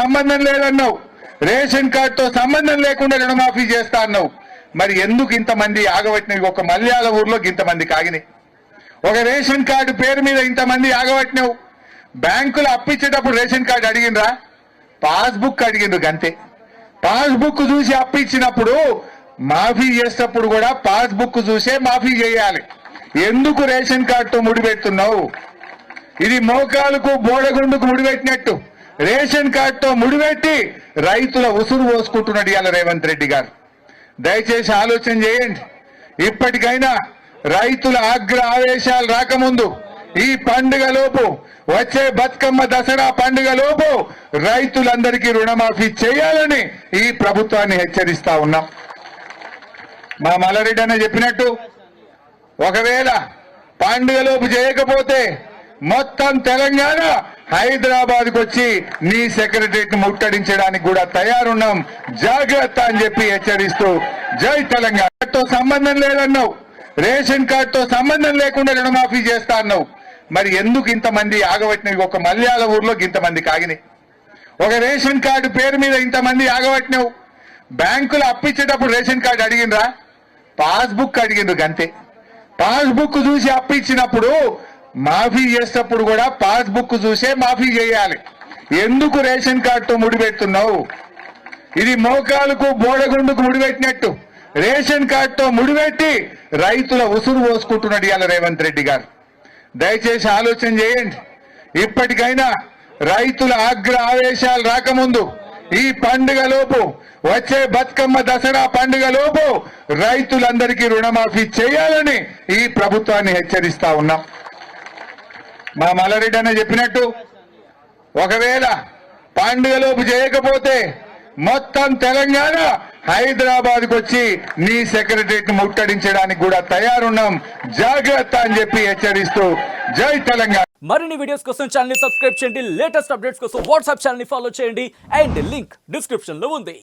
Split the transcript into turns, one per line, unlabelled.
సంబంధం లేదన్నావు, రేషన్ కార్డుతో సంబంధం లేకుండా రుణమాఫీ చేస్తా అన్నావు. మరి ఎందుకు ఇంతమంది ఆగబట్టినవి? ఒక మల్యాల ఊర్లో ఇంతమంది కాగినాయి. ఒక రేషన్ కార్డు పేరు మీద ఇంతమంది ఆగబట్టినావు. బ్యాంకులు అప్పిచ్చేటప్పుడు రేషన్ కార్డు అడిగినరా? పాస్బుక్ అడిగిండ్రు గంతే. పాస్బుక్ చూసి అప్పిచ్చినప్పుడు మాఫీ చేసేటప్పుడు కూడా పాస్బుక్ చూసే మాఫీ చేయాలి. ఎందుకు రేషన్ కార్డుతో ముడిపెడుతున్నావు? ఇది మోకాలకు బోడగుండుకు ముడిపెట్టినట్టు రేషన్ కార్డుతో ముడిపెట్టి రైతుల ఉసురు పోసుకుంటున్నాడు ఇవాళ రేవంత్ రెడ్డి గారు. దయచేసి ఆలోచన చేయండి. ఇప్పటికైనా రైతుల ఆగ్రహ ఆవేశాలు రాకముందు ఈ పండుగలోపు, వచ్చే బతుకమ్మ దసరా పండుగలోపు రైతులందరికీ రుణమాఫీ చేయాలని ఈ ప్రభుత్వాన్ని హెచ్చరిస్తా ఉన్నాం. మా మల్లారెడ్డి అన్న చెప్పినట్టు ఒకవేళ పండుగలోపు చేయకపోతే మొత్తం తెలంగాణ హైదరాబాద్కు వచ్చి నీ సెక్రటరీకి ముట్టడించడానికి కూడా తయారున్నాం, జాగ్రత్త అని చెప్పి హెచ్చరిస్తూ జై తెలంగాణతో సంబంధం లేదన్నావు, రేషన్ కార్డుతో సంబంధం లేకుండా రుణమాఫీ చేస్తా అన్నావు. మరి ఎందుకు ఇంతమంది ఆగబట్టినవి? ఒక మల్యాల ఊర్లో ఇంతమంది కాగినాయి. ఒక రేషన్ కార్డు పేరు మీద ఇంతమంది ఆగబట్టినావు. బ్యాంకులు అప్పిచ్చేటప్పుడు రేషన్ కార్డు అడిగినరా? పాస్బుక్ అడిగిండ్రు గంతే. పాస్బుక్ చూసి అప్పిచ్చినప్పుడు మాఫీ చేసేటప్పుడు కూడా పాస్బుక్ చూసే మాఫీ చేయాలి. ఎందుకు రేషన్ కార్డుతో ముడిపెడుతున్నావు? ఇది మోకాలకు బోడగుండుకు ముడిపెట్టినట్టు రేషన్ కార్డుతో ముడిపెట్టి రైతుల ఉసురు పోసుకుంటున్నాడు ఇవాళ రేవంత్ రెడ్డి గారు. దయచేసి ఆలోచన చేయండి. ఇప్పటికైనా రైతుల ఆగ్రహ ఆవేశాలు రాకముందు ఈ పండుగలోపు, వచ్చే బతుకమ్మ దసరా పండుగలోపు రైతులందరికీ రుణమాఫీ చేయాలని ఈ ప్రభుత్వాన్ని హెచ్చరిస్తా ఉన్నాం. మా మల్లారెడ్డి అన్న చెప్పినట్టు ఒకవేళ పండుగలోపు చేయకపోతే మొత్తం తెలంగాణ హైదరాబాద్కు వచ్చి నీ సెక్రటరీకి ముట్టడించడానికి కూడా తయారున్నాం, జాగ్రత్త అని చెప్పి హెచ్చరిస్తూ జై తెలంగాణ.
మరిన్ని వీడియోస్ కోసం ఛానల్ ని సబ్స్క్రైబ్ చేయండి. లేటెస్ట్ అప్డేట్స్ కోసం వాట్సాప్ ఛానల్ ని ఫాలో చేయండి. అండ్ లింక్ డిస్క్రిప్షన్ లో ఉంది.